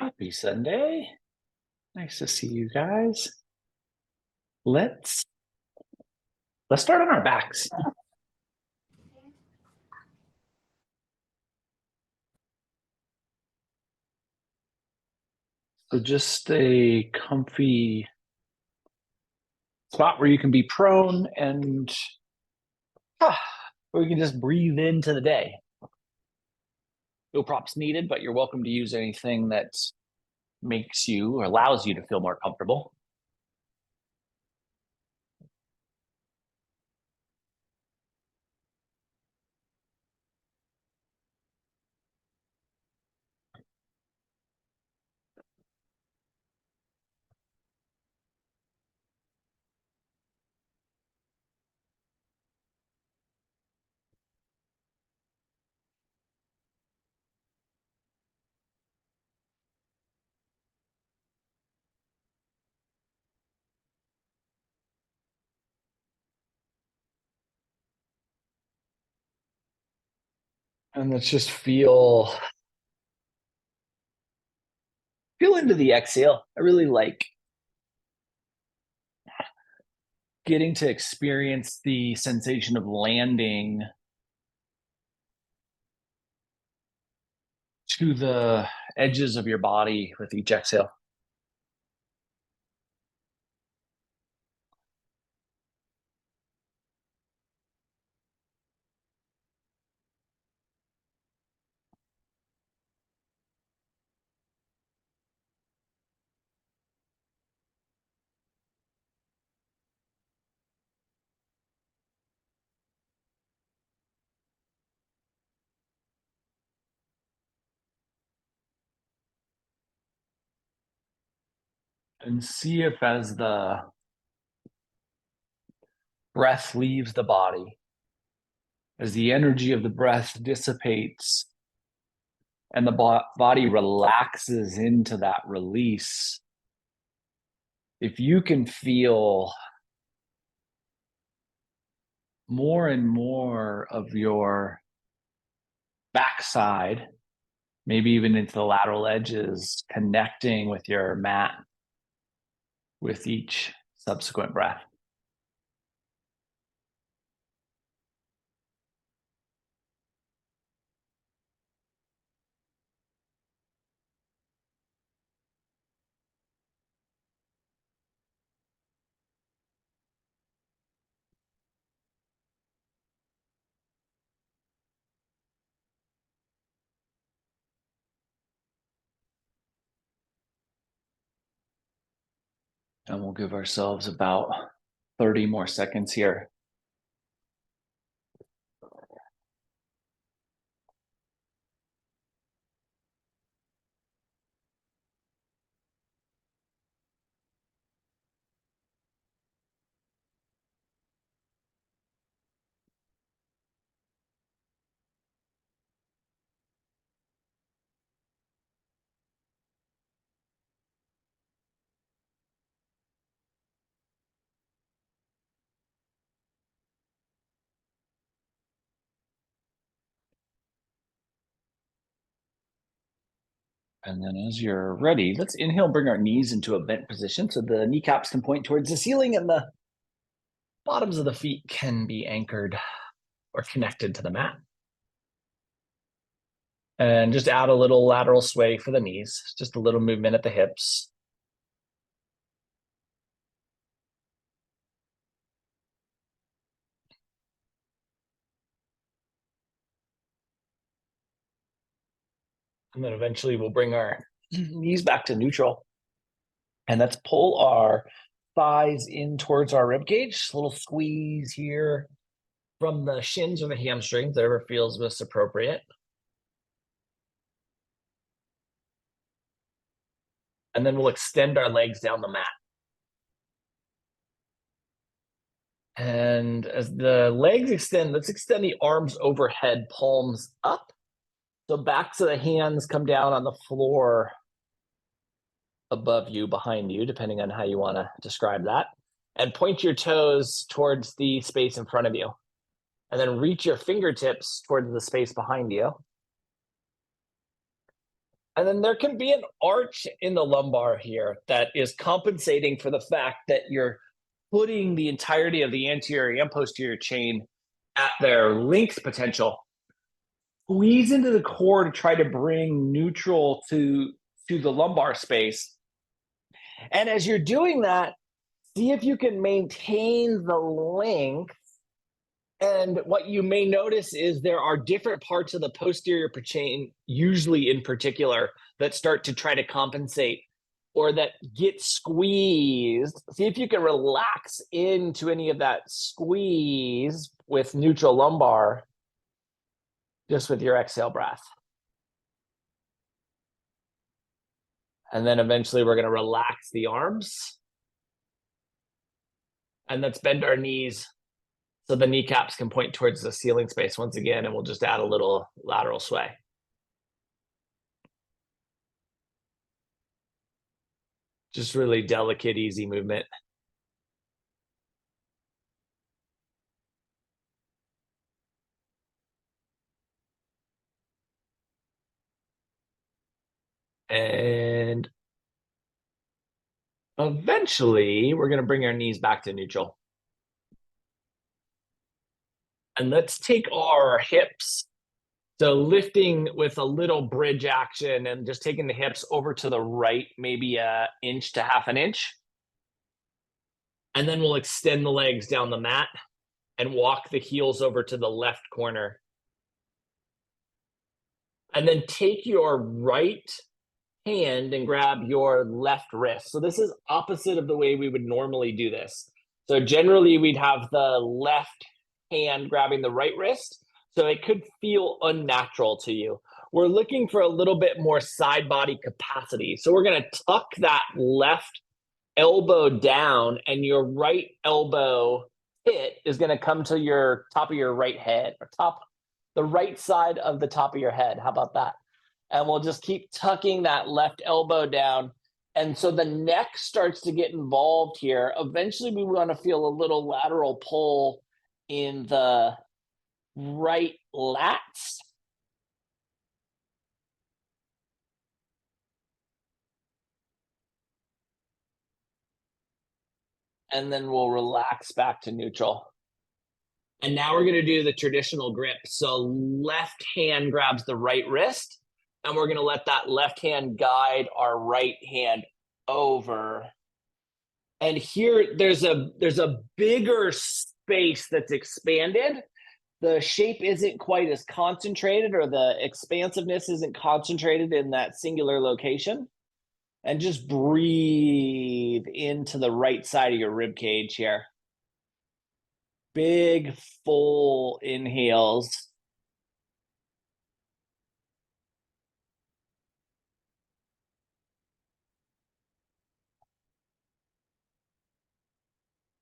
Happy Sunday. Nice to see you guys. Let's start on our backs. So just a comfy spot where you can be prone and where you can just breathe into the day. No props needed, but you're welcome to use anything that makes you or allows you to feel more comfortable. And let's just feel into the exhale. I really like getting to experience the sensation of landing to the edges of your body with each exhale. And see if as the breath leaves the body, as the energy of the breath dissipates and the body relaxes into that release, if you can feel more and more of your backside, maybe even into the lateral edges, connecting with your mat with each subsequent breath. And we'll give ourselves about 30 more seconds here. And then as you're ready, let's inhale, bring our knees into a bent position so the kneecaps can point towards the ceiling and the bottoms of the feet can be anchored or connected to the mat. And just add a little lateral sway for the knees, just a little movement at the hips. And then eventually we'll bring our knees back to neutral. And let's pull our thighs in towards our rib cage. A little squeeze here from the shins or the hamstrings, whatever feels most appropriate. And then we'll extend our legs down the mat. And as the legs extend, let's extend the arms overhead, palms up. So backs of the hands come down on the floor above you, behind you, depending on how you want to describe that. And point your toes towards the space in front of you. And then reach your fingertips towards the space behind you. And then there can be an arch in the lumbar here that is compensating for the fact that you're putting the entirety of the anterior and posterior chain at their length potential. Squeeze into the core to try to bring neutral to the lumbar space. And as you're doing that, see if you can maintain the length. And what you may notice is there are different parts of the posterior chain, usually in particular, that start to try to compensate or that get squeezed. See if you can relax into any of that squeeze with neutral lumbar, just with your exhale breath. And then eventually we're going to relax the arms. And let's bend our knees so the kneecaps can point towards the ceiling space once again, and we'll just add a little lateral sway. Just really delicate, easy movement. And eventually, we're going to bring our knees back to neutral. And let's take our hips. So lifting with a little bridge action and just taking the hips over to the right, maybe an inch to half an inch. And then we'll extend the legs down the mat and walk the heels over to the left corner. And then take your right hand and grab your left wrist. So this is opposite of the way we would normally do this. So generally we'd have the left hand grabbing the right wrist. So it could feel unnatural to you. We're looking for a little bit more side body capacity. So we're going to tuck that left elbow down, and your right elbow pit is going to come to your top of your right head, or the right side of the top of your head. How about that? And we'll just keep tucking that left elbow down. And so the neck starts to get involved here. Eventually, we want to feel a little lateral pull in the right lats. And then we'll relax back to neutral. And now we're going to do the traditional grip. So left hand grabs the right wrist, and we're going to let that left hand guide our right hand over. And here there's a bigger space that's expanded. The shape isn't quite as concentrated, or the expansiveness isn't concentrated in that singular location. And just breathe into the right side of your rib cage here. Big, full inhales.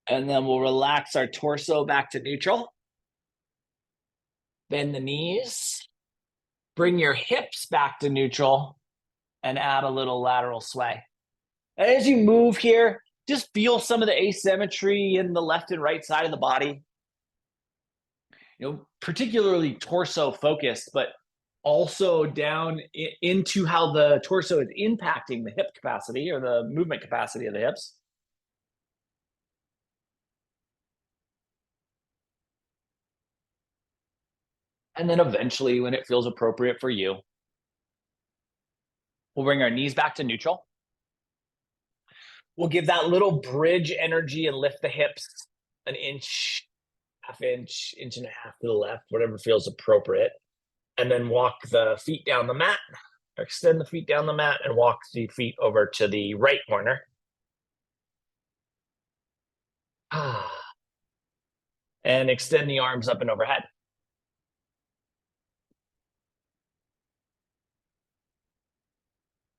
And then we'll relax our torso back to neutral. Bend the knees. Bring your hips back to neutral and add a little lateral sway. And as you move here, just feel some of the asymmetry in the left and right side of the body. Particularly torso focused, but also down into how the torso is impacting the hip capacity or the movement capacity of the hips. And then eventually, when it feels appropriate for you, we'll bring our knees back to neutral. We'll give that little bridge energy and lift the hips an inch, half inch, inch and a half to the left, whatever feels appropriate. And then walk the feet down the mat, or extend the feet down the mat and walk the feet over to the right corner. And extend the arms up and overhead.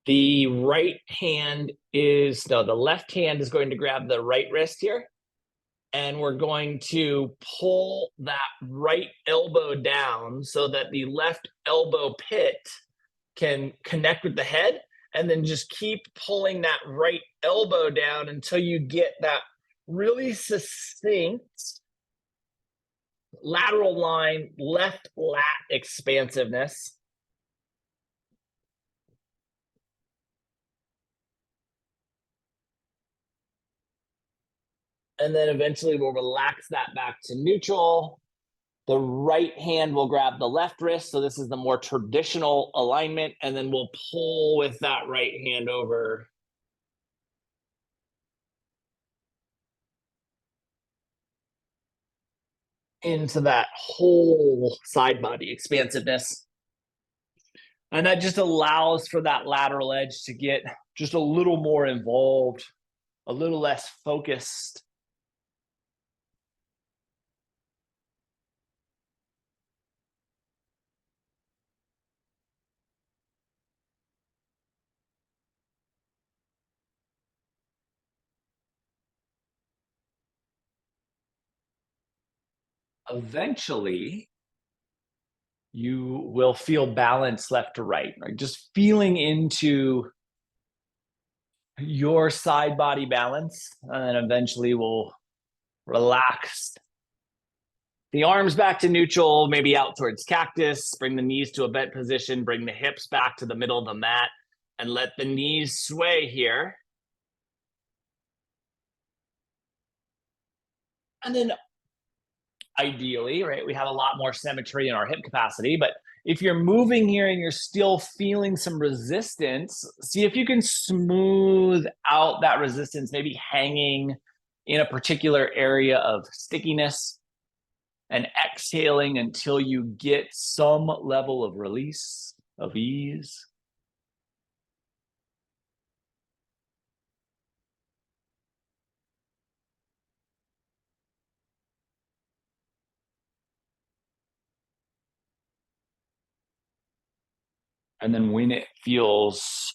The left hand is going to grab the right wrist here. And we're going to pull that right elbow down so that the left elbow pit can connect with the head. And then just keep pulling that right elbow down until you get that really succinct lateral line, left lat expansiveness. And then eventually we'll relax that back to neutral. The right hand will grab the left wrist. So this is the more traditional alignment. And then we'll pull with that right hand over. Into that whole side body expansiveness. And that just allows for that lateral edge to get just a little more involved, a little less focused. Eventually, you will feel balance left to right, right? Just feeling into your side body balance, and then eventually we'll relax the arms back to neutral, maybe out towards cactus, bring the knees to a bent position, bring the hips back to the middle of the mat, and let the knees sway here. And then ideally, right, we have a lot more symmetry in our hip capacity, but if you're moving here and you're still feeling some resistance, see if you can smooth out that resistance, maybe hanging in a particular area of stickiness, and exhaling until you get some level of release, of ease. And then when it feels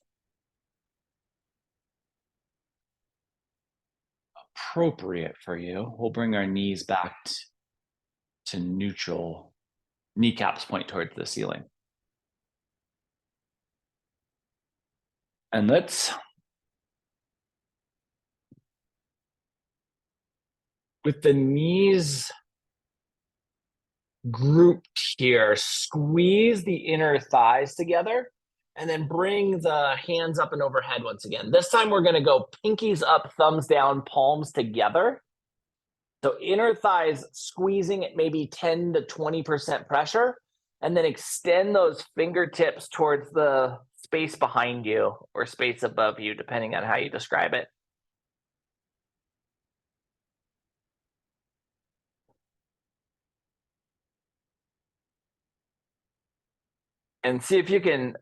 appropriate for you, we'll bring our knees back to neutral. Kneecaps point towards the ceiling. And let's, with the knees grouped here, squeeze the inner thighs together and then bring the hands up and overhead once again. This time we're going to go pinkies up, thumbs down, palms together. So inner thighs squeezing at maybe 10 to 20% pressure, and then extend those fingertips towards the space behind you or space above you, depending on how you describe it. And see if you can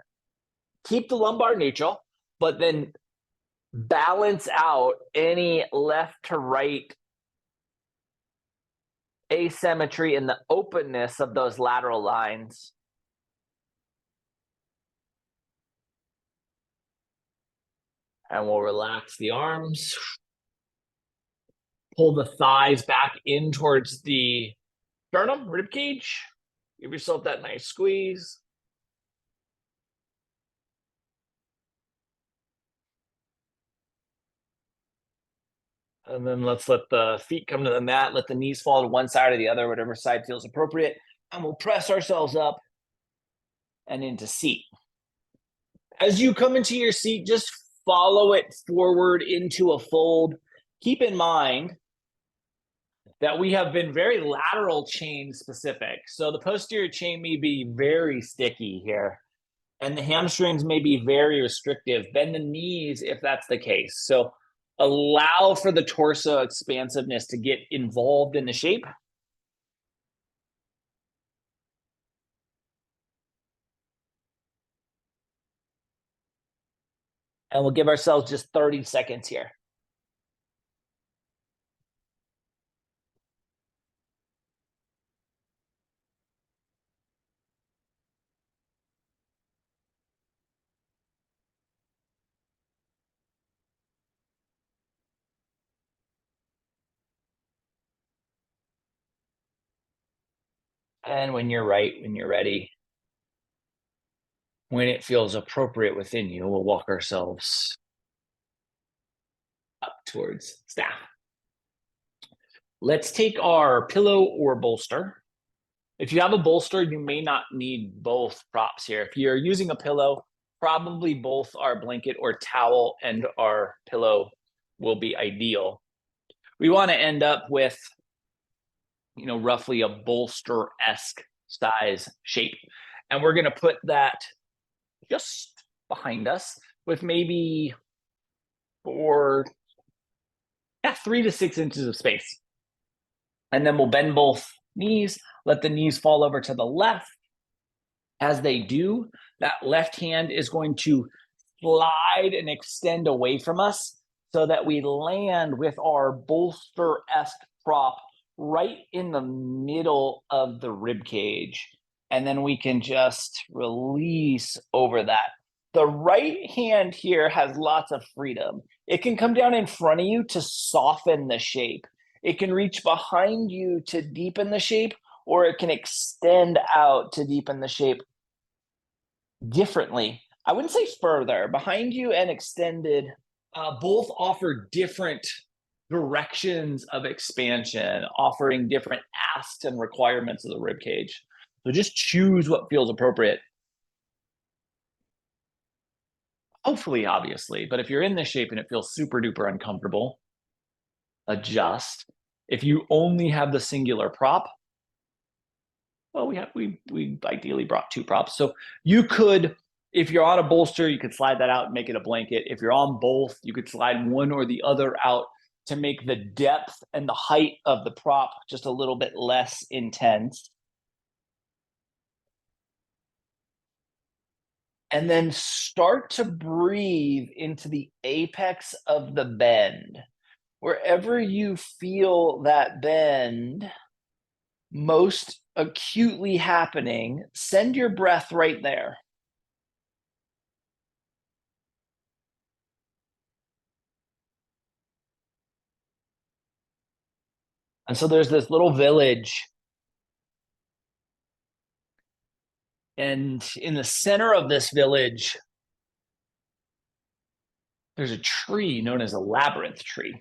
keep the lumbar neutral, but then balance out any left to right asymmetry in the openness of those lateral lines. And we'll relax the arms. Pull the thighs back in towards the sternum, rib cage. Give yourself that nice squeeze. And then let's let the feet come to the mat, let the knees fall to one side or the other, whatever side feels appropriate. And we'll press ourselves up and into seat. As you come into your seat, just follow it forward into a fold. Keep in mind that we have been very lateral chain specific. So the posterior chain may be very sticky here, and the hamstrings may be very restrictive. Bend the knees if that's the case. So allow for the torso expansiveness to get involved in the shape. And we'll give ourselves just 30 seconds here. And when you're right, when you're ready, when it feels appropriate within you, we'll walk ourselves up towards staff. Let's take our pillow or bolster. If you have a bolster, you may not need both props here. If you're using a pillow, probably both our blanket or towel and our pillow will be ideal. we want to end up with, roughly a bolster-esque size shape. And we're going to put that just behind us with maybe 3 to 6 inches of space. And then we'll bend both knees, let the knees fall over to the left. As they do, that left hand is going to slide and extend away from us so that we land with our bolster-esque prop right in the middle of the rib cage. And then we can just release over that. The right hand here has lots of freedom. It can come down in front of you to soften the shape. It can reach behind you to deepen the shape, or it can extend out to deepen the shape differently. I wouldn't say further. Behind you and extended both offer different directions of expansion, offering different asks and requirements of the rib cage. So just choose what feels appropriate. Hopefully, obviously, but if you're in this shape and it feels super duper uncomfortable, adjust. If you only have the singular prop, well, we ideally brought 2 props. So you could, if you're on a bolster, you could slide that out and make it a blanket. If you're on both, you could slide one or the other out to make the depth and the height of the prop just a little bit less intense. And then start to breathe into the apex of the bend. Wherever you feel that bend most acutely happening, send your breath right there. And so there's this little village. And in the center of this village, there's a tree known as a labyrinth tree.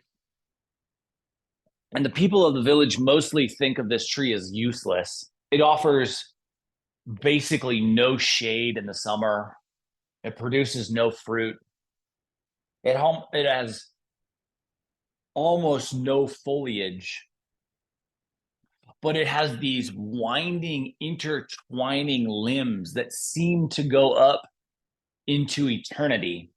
And the people of the village mostly think of this tree as useless. It offers basically no shade in the summer. It produces no fruit. It has almost no foliage, but it has these winding, intertwining limbs that seem to go up into eternity.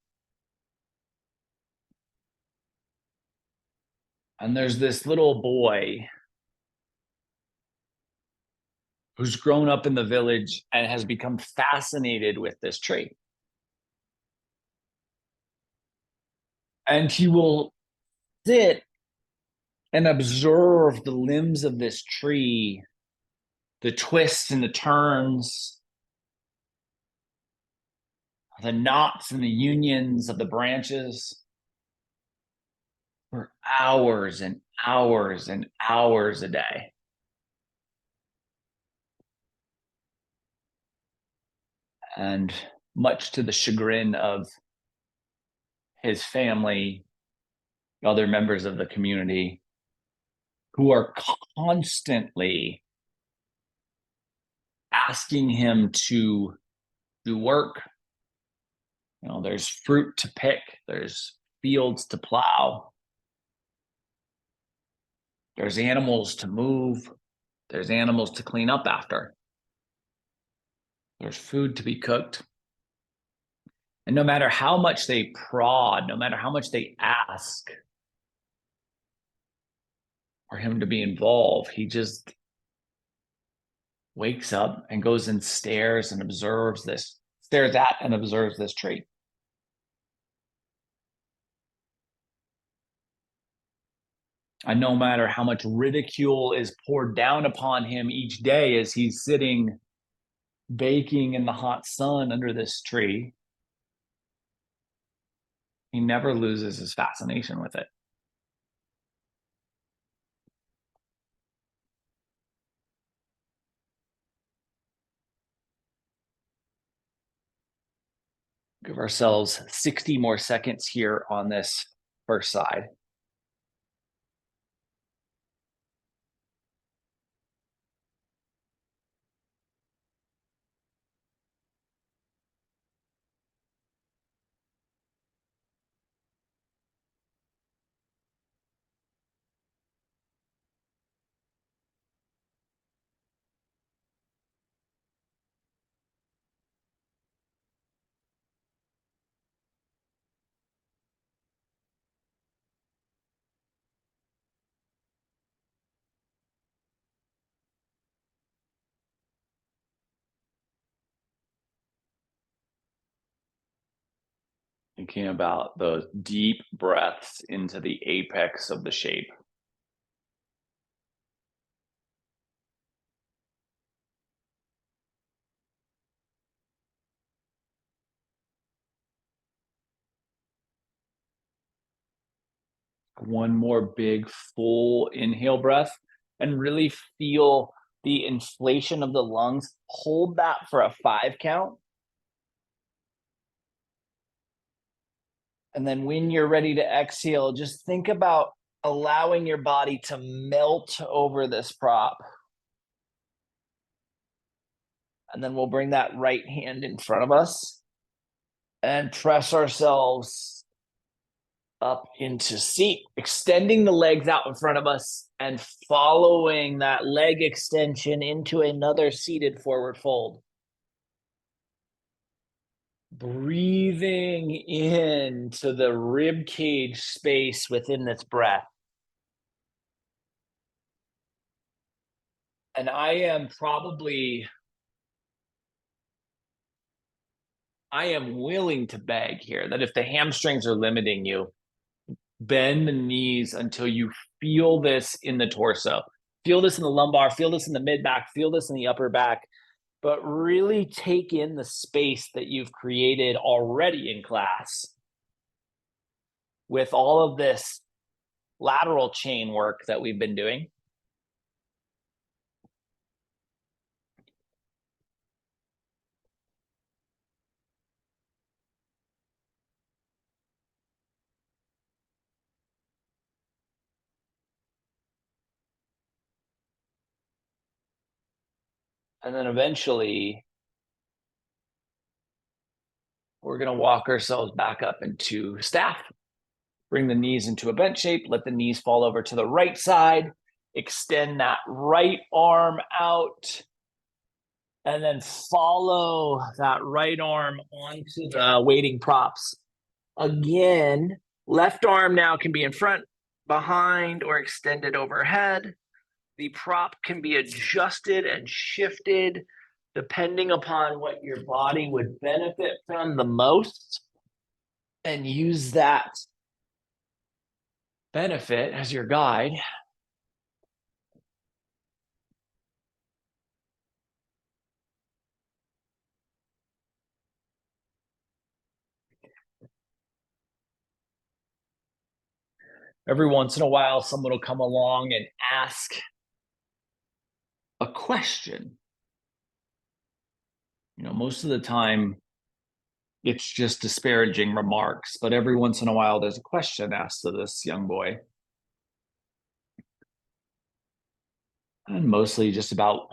And there's this little boy who's grown up in the village and has become fascinated with this tree. And he will sit and observe the limbs of this tree, the twists and the turns, the knots and the unions of the branches for hours and hours and hours a day. And much to the chagrin of his family, other members of the community, who are constantly asking him to do work. There's fruit to pick, there's fields to plow, there's animals to move, there's animals to clean up after, there's food to be cooked. And no matter how much they prod, no matter how much they ask for him to be involved, he just wakes up and goes and stares at and observes this tree. And no matter how much ridicule is poured down upon him each day as he's sitting baking in the hot sun under this tree, he never loses his fascination with it. Give ourselves 60 more seconds here on this first side. Thinking about those deep breaths into the apex of the shape. One more big full inhale breath and really feel the inflation of the lungs. Hold that for a 5 count. And then when you're ready to exhale, just think about allowing your body to melt over this prop. And then we'll bring that right hand in front of us and press ourselves up into seat, extending the legs out in front of us and following that leg extension into another seated forward fold. Breathing into the rib cage space within this breath. And I am willing to beg here that if the hamstrings are limiting you, bend the knees until you feel this in the torso. Feel this in the lumbar, feel this in the mid back, feel this in the upper back, but really take in the space that you've created already in class with all of this lateral chain work that we've been doing. And then eventually, we're going to walk ourselves back up into staff. Bring the knees into a bench shape. Let the knees fall over to the right side. Extend that right arm out. And then follow that right arm onto the waiting props. Again, left arm now can be in front, behind, or extended overhead. The prop can be adjusted and shifted depending upon what your body would benefit from the most, and use that benefit as your guide. Every once in a while, someone will come along and ask a question. Most of the time, it's just disparaging remarks, but every once in a while, there's a question asked to this young boy. And mostly just about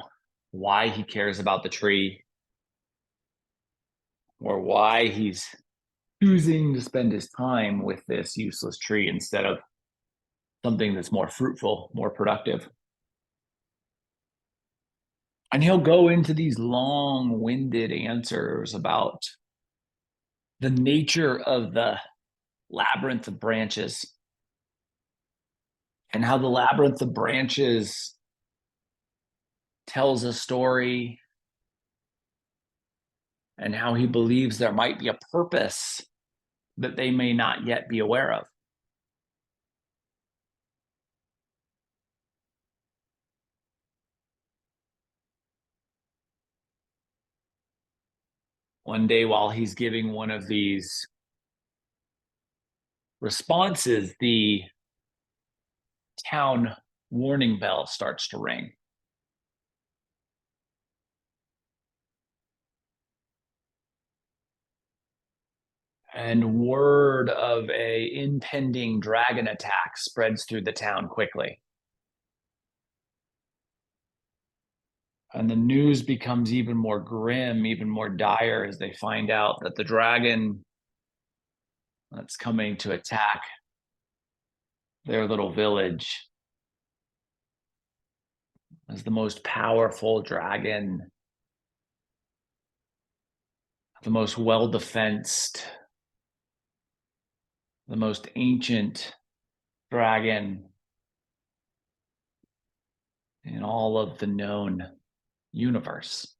why he cares about the tree, or why he's choosing to spend his time with this useless tree instead of something that's more fruitful, more productive. And he'll go into these long-winded answers about the nature of the labyrinth of branches and how the labyrinth of branches tells a story, and how he believes there might be a purpose that they may not yet be aware of. One day, while he's giving one of these responses, the town warning bell starts to ring. And word of a impending dragon attack spreads through the town quickly. And the news becomes even more grim, even more dire, as they find out that the dragon that's coming to attack their little village is the most powerful dragon, the most well-defensed, the most ancient dragon in all of the known universe.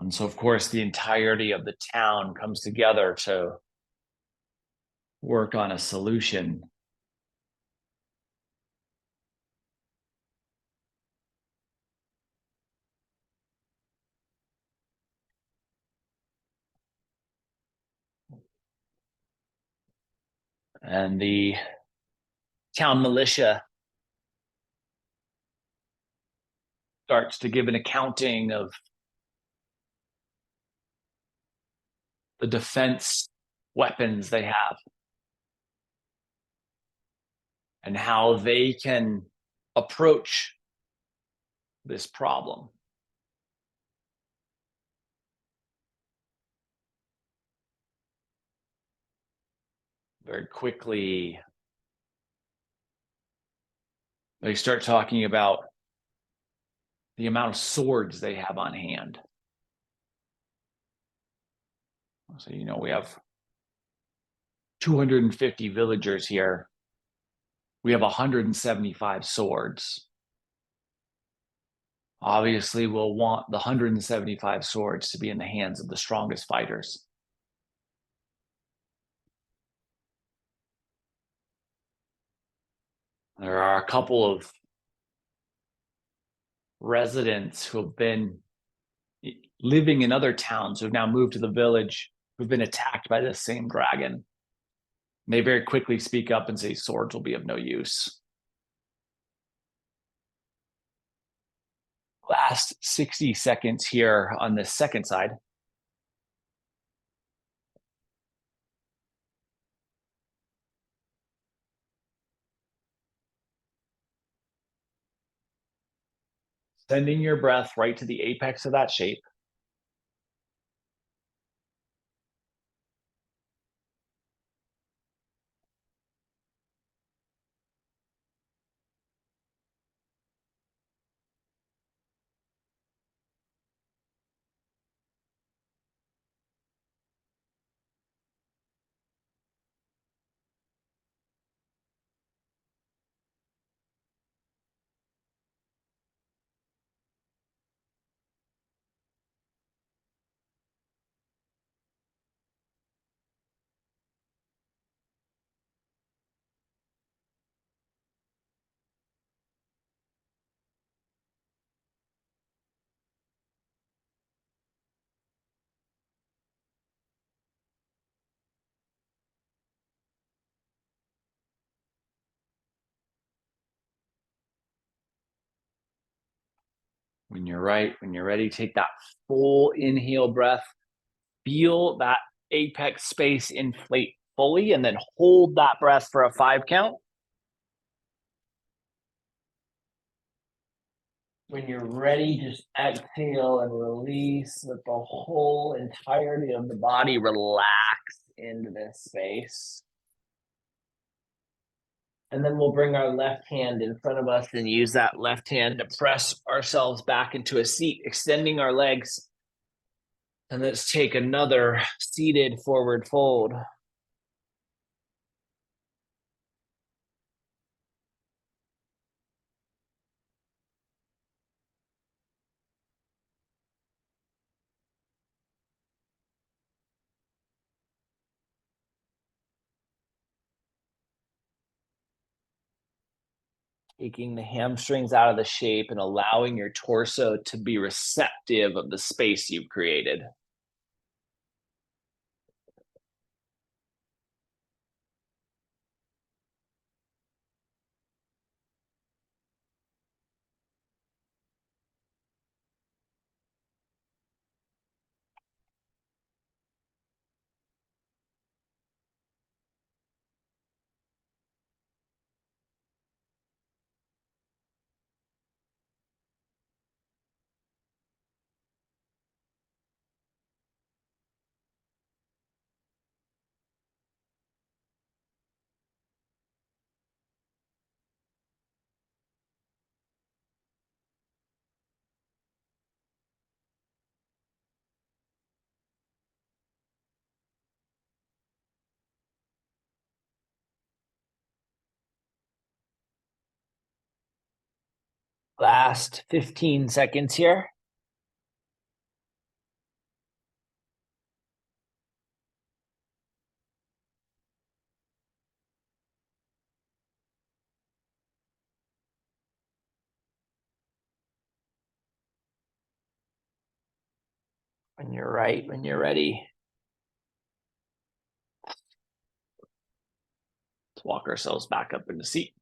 And so, of course, the entirety of the town comes together to work on a solution. And the town militia starts to give an accounting of the defense weapons they have and how they can approach this problem. Very quickly, they start talking about the amount of swords they have on hand. So, we have 250 villagers here. We have 175 swords. Obviously, we'll want the 175 swords to be in the hands of the strongest fighters. There are a couple of residents who have been living in other towns who have now moved to the village, who've been attacked by this same dragon. And they very quickly speak up and say swords will be of no use. Last 60 seconds here on this second side. Sending your breath right to the apex of that shape. When you're ready, take that full inhale breath. Feel that apex space inflate fully, and then hold that breath for a 5 count. When you're ready, just exhale and release. Let the whole entirety of the body relax into this space. And then we'll bring our left hand in front of us and use that left hand to press ourselves back into a seat, extending our legs. And let's take another seated forward fold. Taking the hamstrings out of the shape and allowing your torso to be receptive of the space you've created. Last 15 seconds here. When you're right, when you're ready. Let's walk ourselves back up in the seat.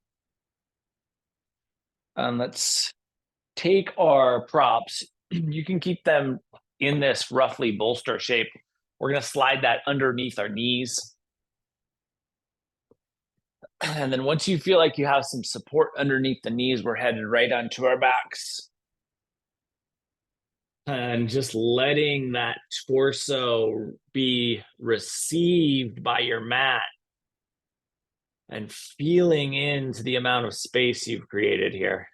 Let's take our props. You can keep them in this roughly bolster shape. We're going to slide that underneath our knees. And then once you feel like you have some support underneath the knees, we're headed right onto our backs. And just letting that torso be received by your mat and feeling into the amount of space you've created here.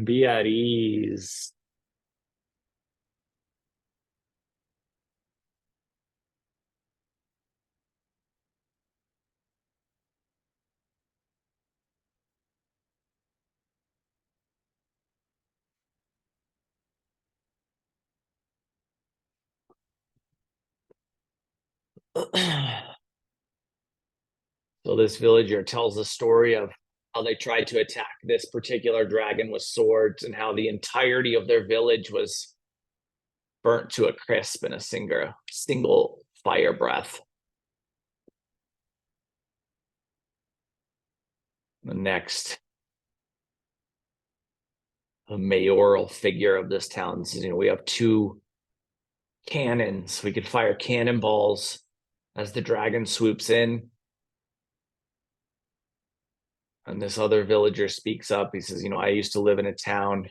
Be at ease. So this villager tells a story of how they tried to attack this particular dragon with swords and how the entirety of their village was burnt to a crisp in a single fire breath. The next, the mayoral figure of this town says, we have 2 cannons. We could fire cannonballs as the dragon swoops in. And this other villager speaks up. He says, I used to live in a town.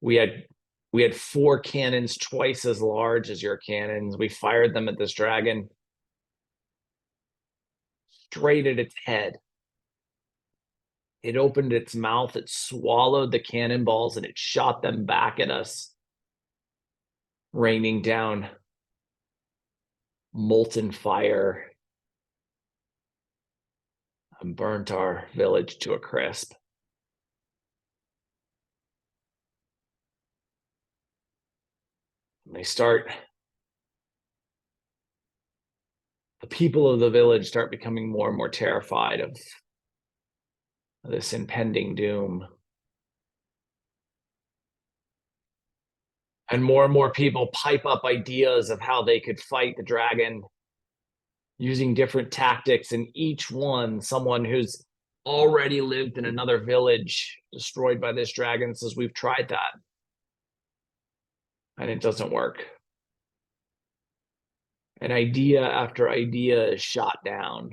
We had 4 cannons twice as large as your cannons. We fired them at this dragon straight at its head. It opened its mouth, it swallowed the cannonballs, and it shot them back at us, raining down molten fire and burnt our village to a crisp. And the people of the village start becoming more and more terrified of this impending doom. And more people pipe up ideas of how they could fight the dragon using different tactics, and each one, someone who's already lived in another village destroyed by this dragon says, we've tried that and it doesn't work. And idea after idea is shot down.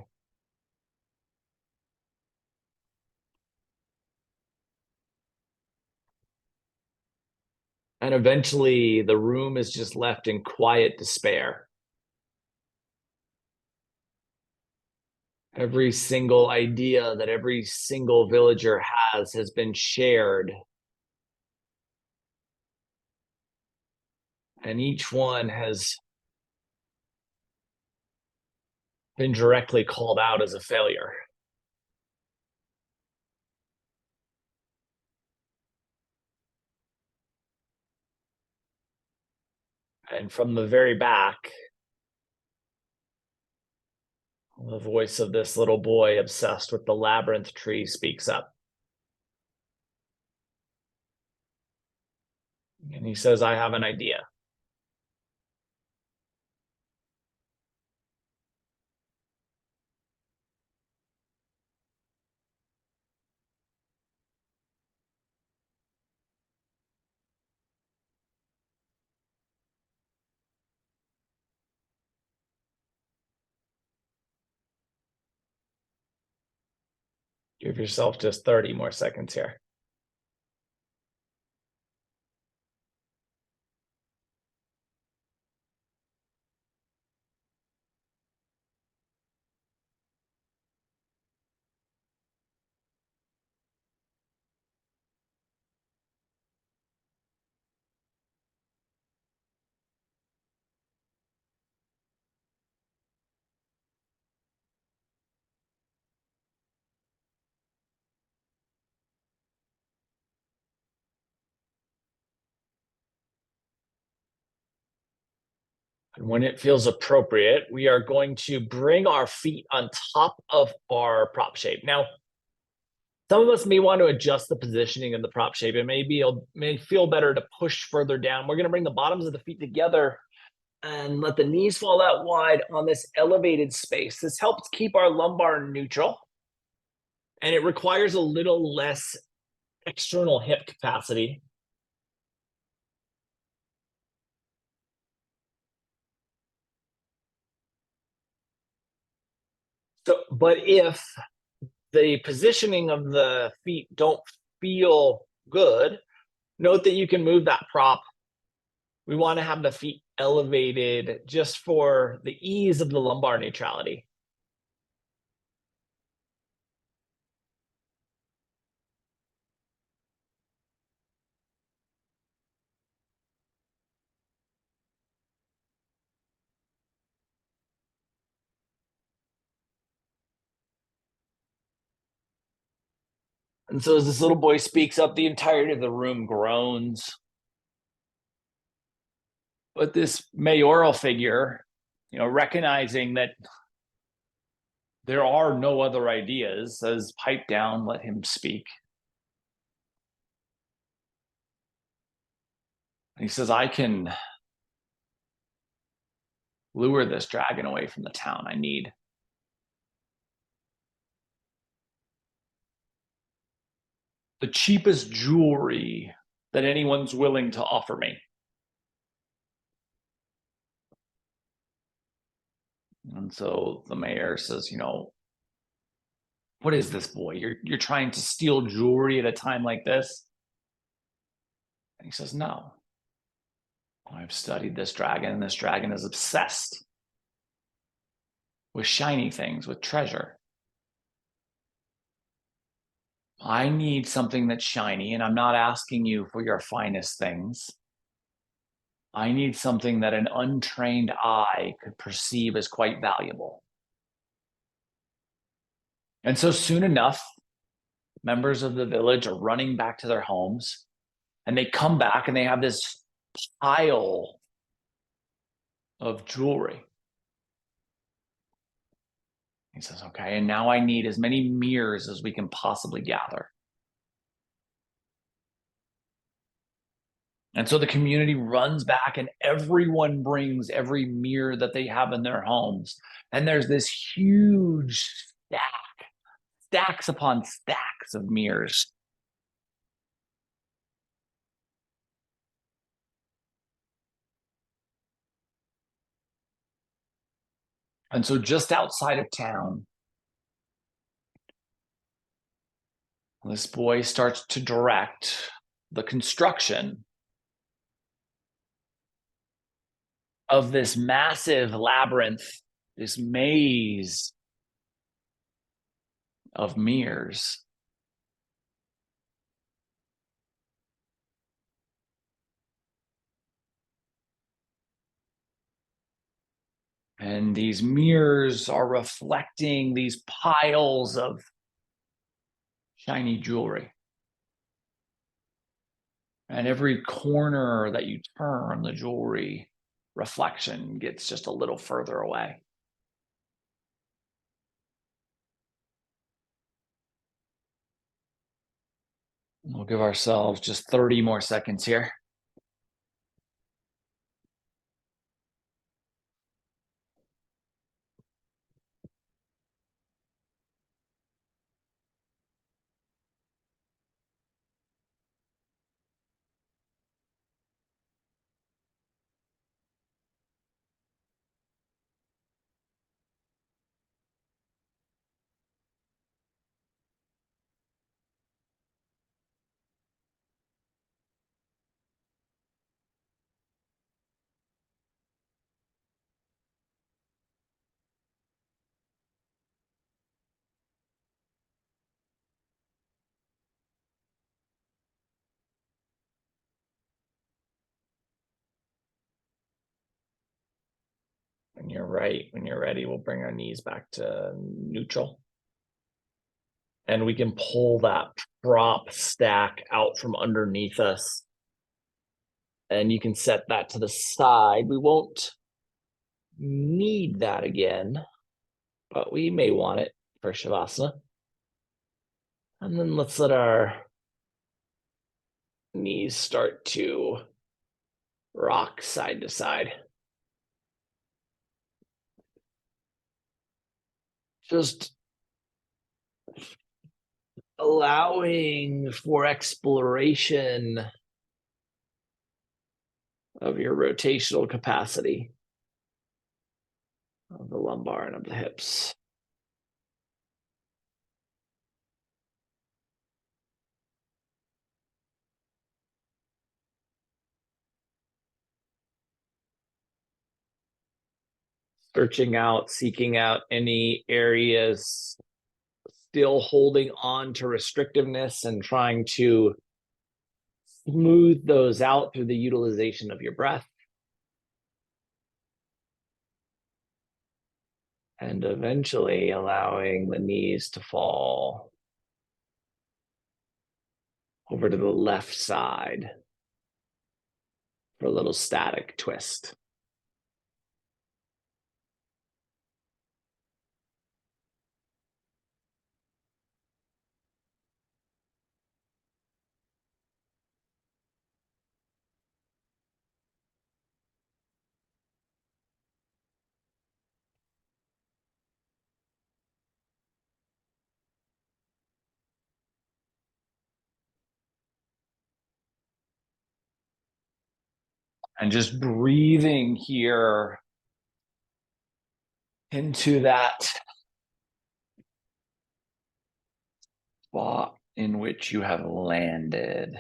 And eventually the room is just left in quiet despair. Every single idea that every single villager has been shared. And each one has been directly called out as a failure. And from the very back, the voice of this little boy obsessed with the labyrinth tree speaks up. And he says, I have an idea. Give yourself just 30 more seconds here. And when it feels appropriate, we are going to bring our feet on top of our prop shape. Now, Some of us may want to adjust the positioning of the prop shape. It may feel better to push further down. We're going to bring the bottoms of the feet together and let the knees fall out wide on this elevated space. This helps keep our lumbar neutral, and it requires a little less external hip capacity. So, but if the positioning of the feet don't feel good, note that you can move that prop. We want to have the feet elevated just for the ease of the lumbar neutrality. And so as this little boy speaks up, the entirety of the room groans. But this mayoral figure, recognizing that there are no other ideas, says, pipe down, let him speak. And he says, I can lure this dragon away from the town. I need the cheapest jewelry that anyone's willing to offer me. And so the mayor says, what is this, boy? You're trying to steal jewelry at a time like this? And he says, no. I've studied this dragon, and this dragon is obsessed with shiny things, with treasure. I need something that's shiny, and I'm not asking you for your finest things. I need something that an untrained eye could perceive as quite valuable. And so soon enough, members of the village are running back to their homes, and they come back and they have this pile of jewelry. He says, okay, and now I need as many mirrors as we can possibly gather. And so the community runs back and everyone brings every mirror that they have in their homes. And there's this huge stacks upon stacks of mirrors. And so just outside of town, this boy starts to direct the construction of this massive labyrinth, this maze of mirrors. And these mirrors are reflecting these piles of shiny jewelry. And every corner that you turn, the jewelry reflection gets just a little further away. We'll give ourselves just 30 more seconds here. When you're ready, we'll bring our knees back to neutral. And we can pull that prop stack out from underneath us. And you can set that to the side. We won't need that again, but we may want it for Shavasana. And then let's let our knees start to rock side to side. Just allowing for exploration of your rotational capacity of the lumbar and of the hips. Searching out, seeking out any areas still holding on to restrictiveness and trying to smooth those out through the utilization of your breath. And eventually allowing the knees to fall over to the left side for a little static twist. And just breathing here into that spot in which you have landed.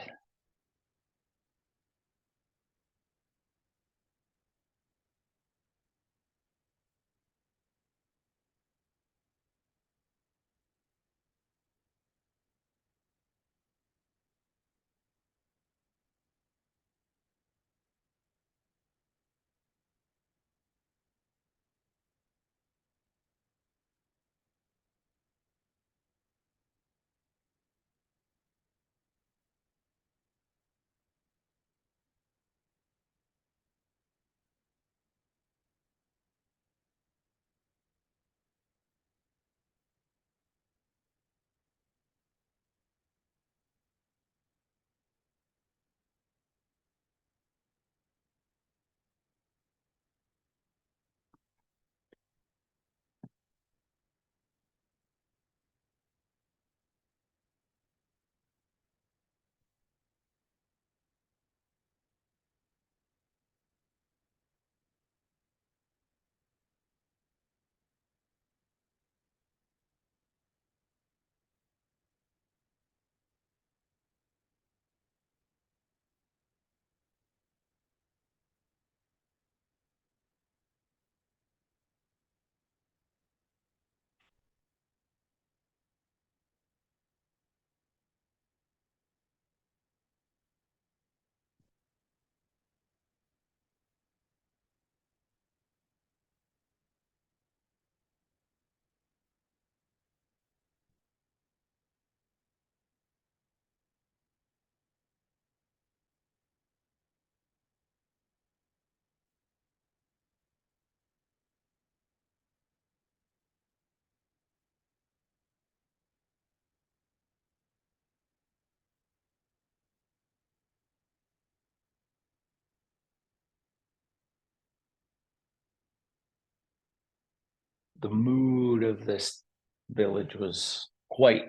The mood of this village was quite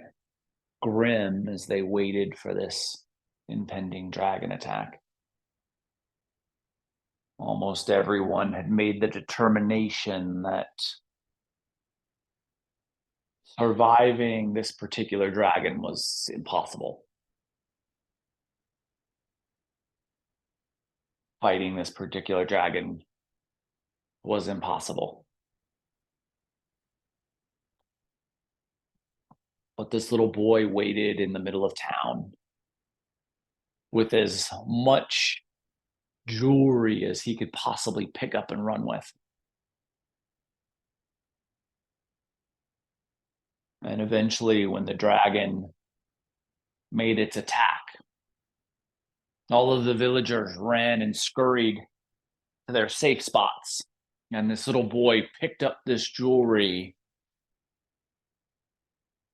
grim as they waited for this impending dragon attack. Almost everyone had made the determination that surviving this particular dragon was impossible. Fighting this particular dragon was impossible. But this little boy waited in the middle of town with as much jewelry as he could possibly pick up and run with. And eventually, when the dragon made its attack, all of the villagers ran and scurried to their safe spots. And this little boy picked up this jewelry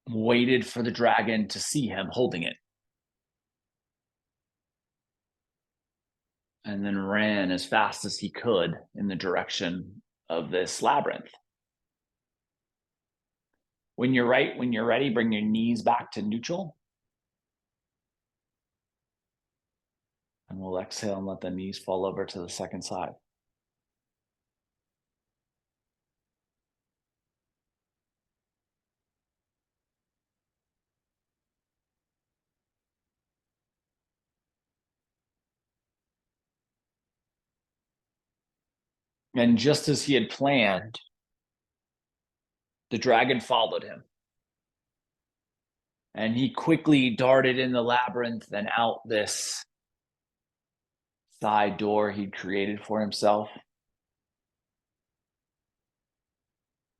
waited for the dragon to see him holding it, and then ran as fast as he could in the direction of this labyrinth. When you're ready, bring your knees back to neutral. And we'll exhale and let the knees fall over to the second side. And just as he had planned, the dragon followed him. And he quickly darted in the labyrinth and out this side door he'd created for himself.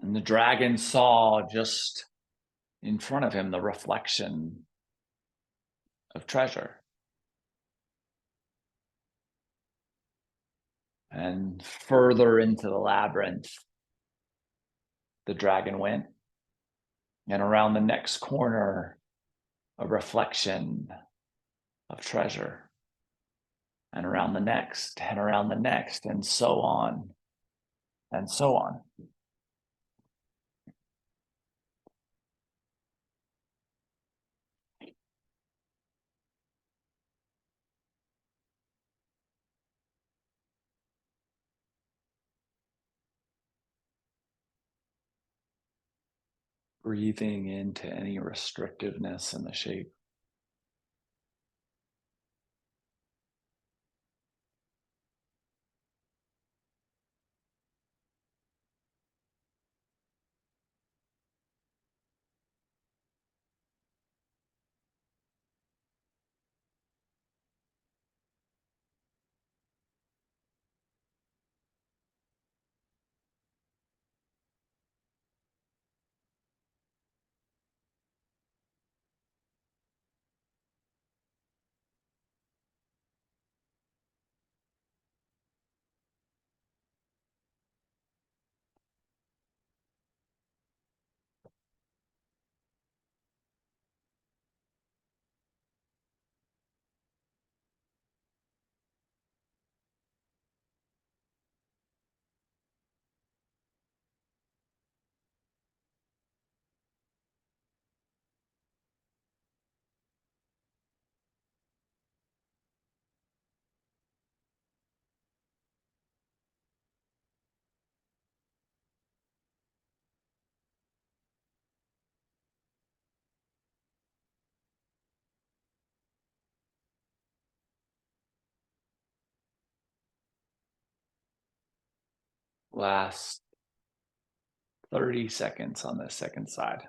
And the dragon saw just in front of him the reflection of treasure. And further into the labyrinth, the dragon went. And around the next corner, a reflection of treasure. And around the next, and around the next, and so on, and so on. Breathing into any restrictiveness in the shape. Last 30 seconds on the second side.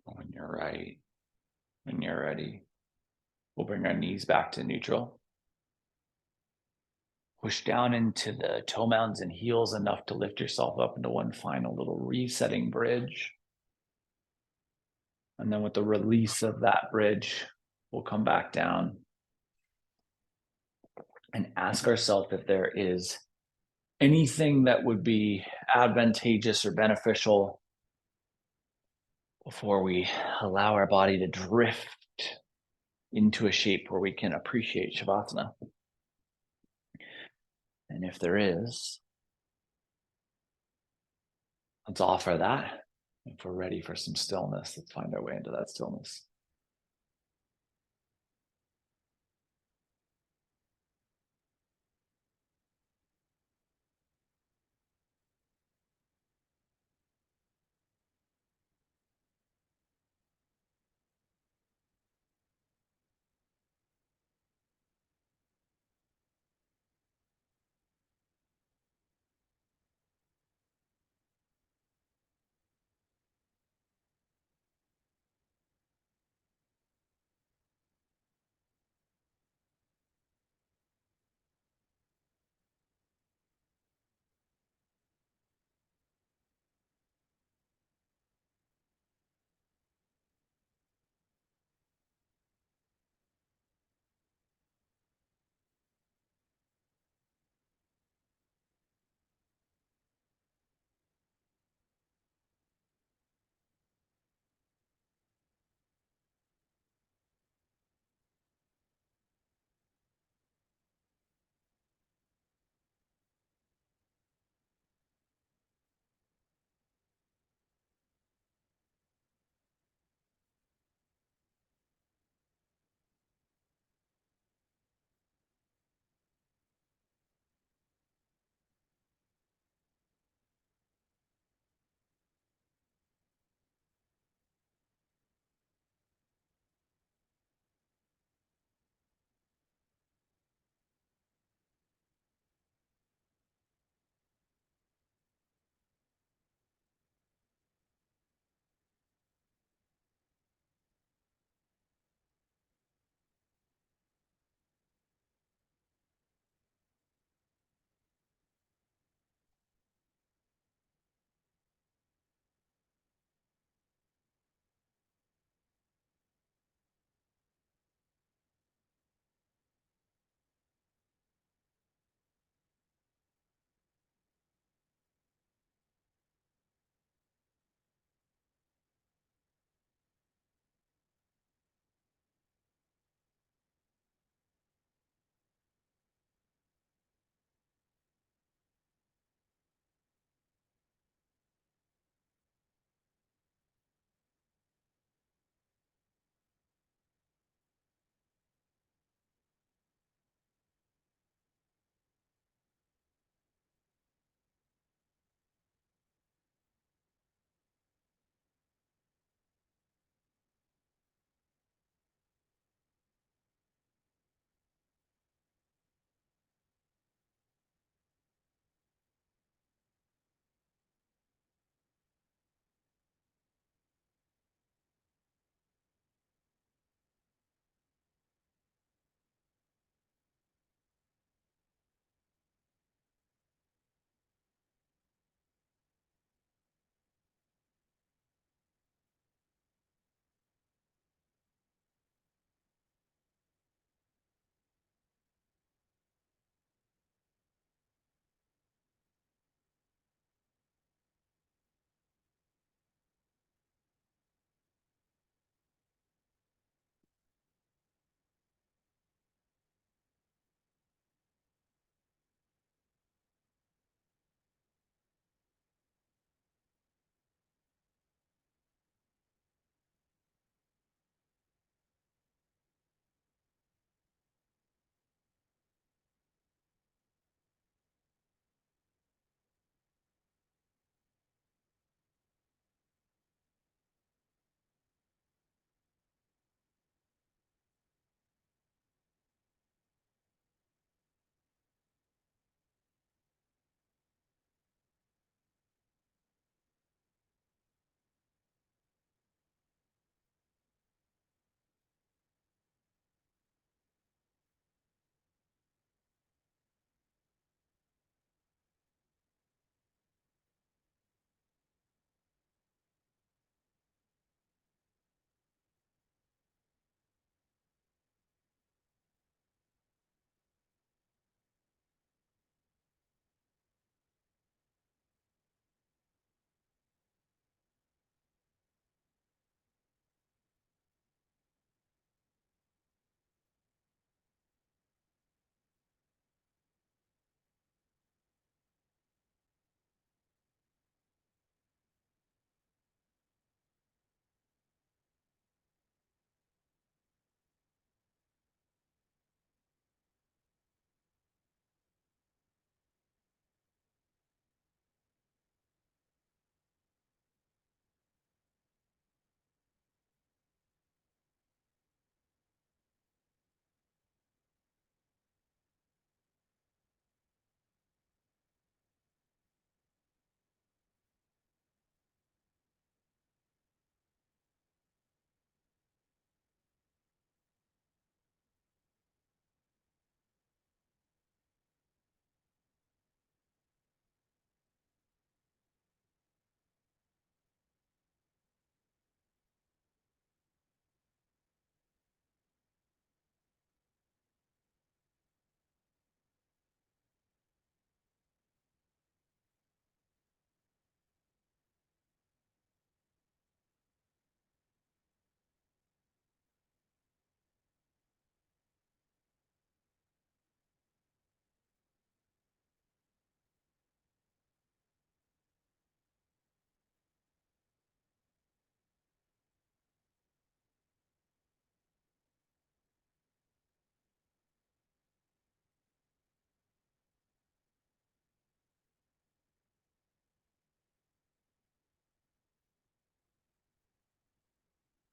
When you're right, when you're ready, we'll bring our knees back to neutral. Push down into the toe mounds and heels enough to lift yourself up into one final little resetting bridge. And then with the release of that bridge, we'll come back down and ask ourselves if there is anything that would be advantageous or beneficial before we allow our body to drift into a shape where we can appreciate Shavasana. And if there is, let's offer that. If we're ready for some stillness, let's find our way into that stillness.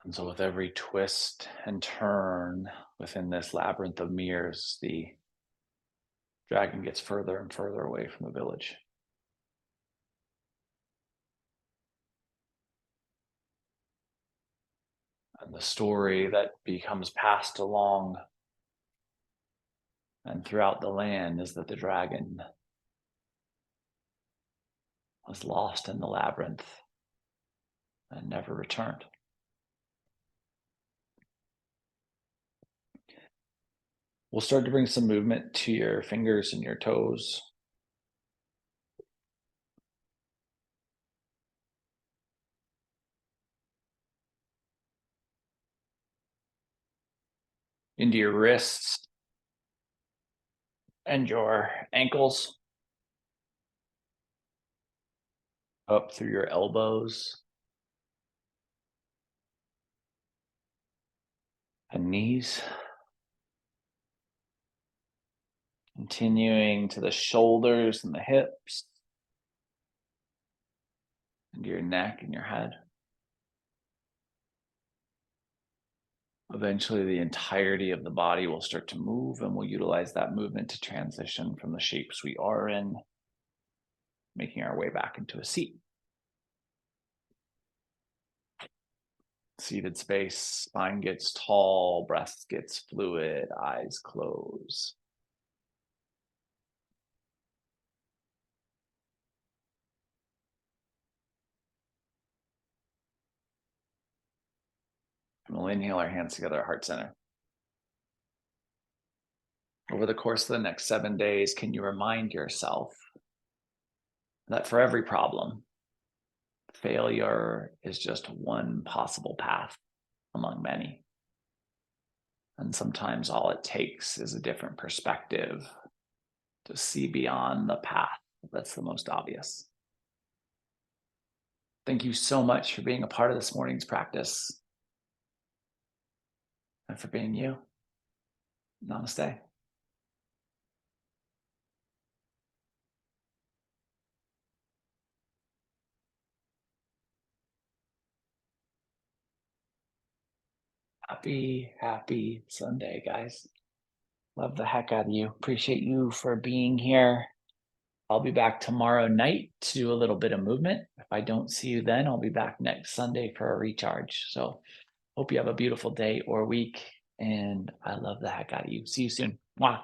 And so with every twist and turn within this labyrinth of mirrors, the dragon gets further and further away from the village. And the story that becomes passed along and throughout the land is that the dragon was lost in the labyrinth and never returned. We'll start to bring some movement to your fingers and your toes. Into your wrists and your ankles, up through your elbows and knees, continuing to the shoulders and the hips, and your neck and your head. Eventually, the entirety of the body will start to move, and we'll utilize that movement to transition from the shapes we are in, making our way back into a seat. Seated space, spine gets tall, breast gets fluid, eyes close. And we'll inhale our hands together at heart center. Over the course of the next 7 days, can you remind yourself that for every problem, failure is just one possible path among many. And sometimes all it takes is a different perspective to see beyond the path that's the most obvious. Thank you so much for being a part of this morning's practice and for being you. Namaste. Happy Sunday, guys. Love the heck out of you. Appreciate you for being here. I'll be back tomorrow night to do a little bit of movement. If I don't see you then, I'll be back next Sunday for a recharge. So hope you have a beautiful day or week, and I love the heck out of you. See you soon. Mwah.